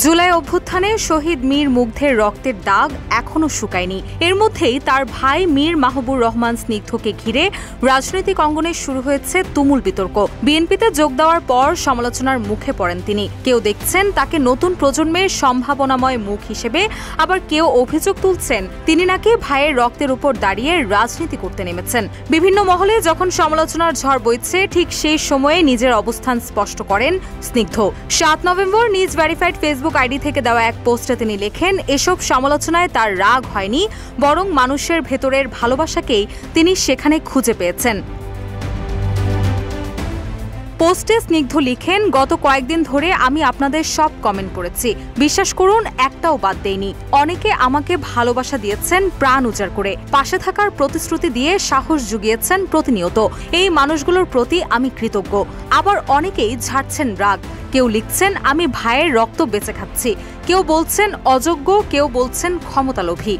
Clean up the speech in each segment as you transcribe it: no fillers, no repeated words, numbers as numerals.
জুলাই অভ্যুত্থানে শহীদ মীর মুগ্ধের রক্তের দাগ এখনো শুকায়নি। এর মধ্যেই তার ভাই মীর মাহবুর রহমান স্নিগ্ধকে ঘিরে রাজনৈতিক অঙ্গনে শুরু হয়েছে তুমুল বিতর্ক। বিএনপিতে যোগ দেওয়ার পর সমালোচনার মুখে পড়েন তিনি। কেউ দেখছেন তাকে নতুন প্রজন্মের সম্ভাবনাময় মুখ হিসেবে, আবার কেউ অভিযোগ তুলছেন তিনি নাকি ভাইয়ের রক্তের উপর দাঁড়িয়ে রাজনীতি করতে নেমেছেন। বিভিন্ন মহলে যখন সমালোচনার ঝড় বইছে, ঠিক সেই সময়ে নিজের অবস্থান স্পষ্ট করেন স্নিগ্ধ। ৭ নভেম্বর নিজ ভেরিফাইড ফেসবুক আইডি থেকে দেওয়া এক পোস্টে তিনি লেখেন, এসব সমালোচনায় তার রাগ হয়নি, বরং মানুষের ভেতরের ভালোবাসাকেই তিনি সেখানে খুঁজে পেয়েছেন। পোস্টে স্নিগ্ধ লিখেন, গত কয়েকদিন ধরে আমি আপনাদের সব কমেন্ট পড়েছি, বিশ্বাস করুন একটাও বাদ দেইনি। অনেকে আমাকে ভালোবাসা দিয়েছেন প্রাণ উজাড় করে, পাশে থাকার প্রতিশ্রুতি দিয়ে সাহস জুগিয়েছেন প্রতিনিয়ত। এই মানুষগুলোর প্রতি আমি কৃতজ্ঞ। আবার অনেকেই ঝাড়ছেন রাগ। কেউ লিখছেন আমি ভাইয়ের রক্ত বেঁচে খাচ্ছি, কেউ বলছেন অযোগ্য, কেউ বলছেন ক্ষমতালোভী।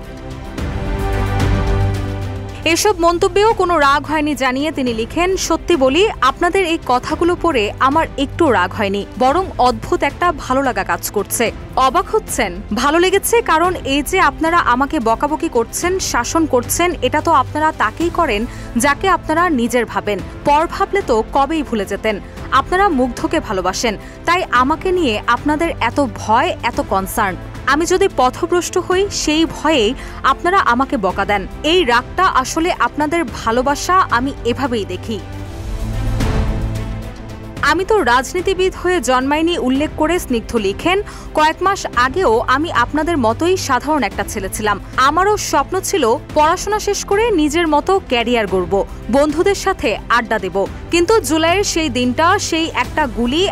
এসব মন্তব্যেও কোনো রাগ হয়নি জানিয়ে তিনি লিখেন, সত্যি বলি আপনাদের এই কথাগুলো পড়ে আমার একটু রাগ হয়নি, বরং অদ্ভুত একটা ভালো লাগা কাজ করছে। অবাক হচ্ছেন? ভালো লেগেছে, কারণ এই যে আপনারা আমাকে বকাবকি করছেন, শাসন করছেন, এটা তো আপনারা তাকেই করেন যাকে আপনারা নিজের ভাবেন। পর ভাবলে তো কবেই ভুলে যেতেন। আপনারা মুগ্ধকে ভালোবাসেন, তাই আমাকে নিয়ে আপনাদের এত ভয়, এত কনসার্ন। আমি যদি পথভ্রষ্ট হই, সেই ভয়েই আপনারা আমাকে বকা দেন। এই রাগটা আসলে আপনাদের ভালোবাসা, আমি এভাবেই দেখি। আমি তো রাজনীতিবিদ হয়ে জন্মাইনি উল্লেখ করে স্নিগ্ধ লিখেন, কয়েক মাস আগেও আমি আপনাদের মতোই সাধারণ একটা ছেলে ছিলাম। আমারও স্বপ্ন ছিল পড়াশোনা শেষ করে নিজের মতো ক্যারিয়ার গড়ব, বন্ধুদের সাথে আড্ডা দেব। কিন্তু জুলাইয়ের সেই দিনটা, সেই একটা গুলি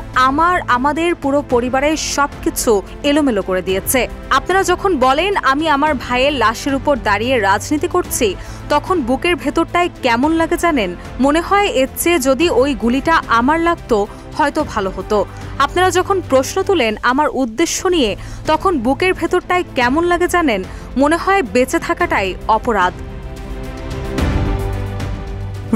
আমাদের পুরো পরিবারের সবকিছু এলোমেলো করে দিয়েছে। আপনারা যখন বলেন আমি আমার ভাইয়ের লাশের উপর দাঁড়িয়ে রাজনীতি করছি, তখন বুকের ভেতরটায় কেমন লাগে জানেন? মনে হয় এর চেয়ে যদি ওই গুলিটা আমার লাগতো হয়তো ভালো হতো। আপনারা যখন প্রশ্ন তুলেন আমার উদ্দেশ্য নিয়ে, তখন বুকের ভেতরটায় কেমন লাগে জানেন? মনে হয় বেঁচে থাকাটাই অপরাধ।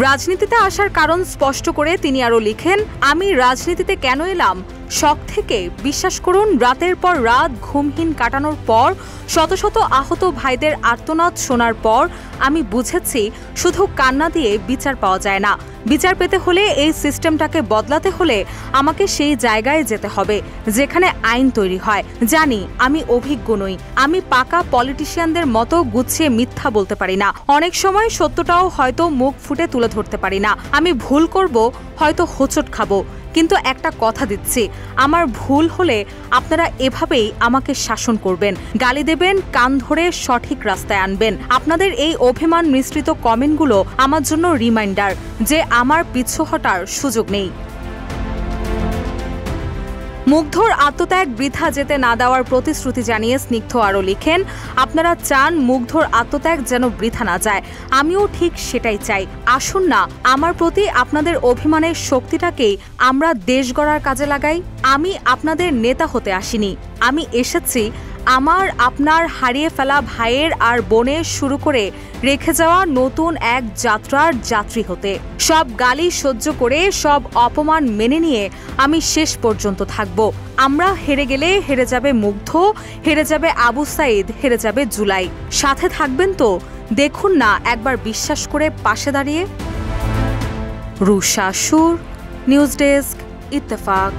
রাজনীতিতে আসার কারণ স্পষ্ট করে তিনি আরও লিখেন, আমি রাজনীতিতে কেন এলাম? শখ থেকে। বিশ্বাস করুন, রাতের পর রাত ঘুমহীন কাটানোর পর, শত শত আহত ভাইদের আর্তনাদ শোনার পর আমি বুঝেছি শুধু কান্না দিয়ে বিচার পাওয়া যায় না। বিচার পেতে হলে, এই সিস্টেমটাকে বদলাতে হলে আমাকে সেই জায়গায় যেতে হবে যেখানে আইন তৈরি হয়। জানি আমি অভিজ্ঞ নই, আমি পাকা পলিটিশিয়ানদের মতো গুছিয়ে মিথ্যা বলতে পারি না। অনেক সময় সত্যটাও হয়তো মুখ ফুটে তুলে ধরতে পারি না। আমি ভুল করব, হয়তো হোঁচট খাবো, কিন্তু একটা কথা দিচ্ছি, আমার ভুল হলে আপনারা এভাবেই আমাকে শাসন করবেন, গালি দেবেন, কান ধরে সঠিক রাস্তায় আনবেন। আপনাদের এই অভিমান মিশ্রিত কমেন্টগুলো আমার জন্য রিমাইন্ডার যে আমার পিছু হটার সুযোগ নেই। মুগ্ধর আত্মত্যাগ বৃথা যেতে না দেওয়ার প্রতিশ্রুতি জানিয়ে স্নিগ্ধ আরও লিখেন, আপনারা চান মুগ্ধর আত্মত্যাগ যেন বৃথা না যায়। আমিও ঠিক সেটাই চাই। আসুন না, আমার প্রতি আপনাদের অভিমানের শক্তিটাকেই আমরা দেশ গড়ার কাজে লাগাই। আমি আপনাদের নেতা হতে আসিনি, আমি এসেছি আমার আপনার হারিয়ে ফেলা ভাইয়ের আর বোনের শুরু করে রেখে যাওয়া নতুন এক যাত্রার যাত্রী হতে। সব গালি সহ্য করে, সব অপমান মেনে নিয়ে আমি শেষ পর্যন্ত থাকব। আমরা হেরে গেলে হেরে যাবে মুগ্ধ, হেরে যাবে আবু সাইদ, হেরে যাবে জুলাই। সাথে থাকবেন তো? দেখুন না একবার বিশ্বাস করে পাশে দাঁড়িয়ে। রুশা সুর, নিউজ ডেস্ক, ইত্তেফাক।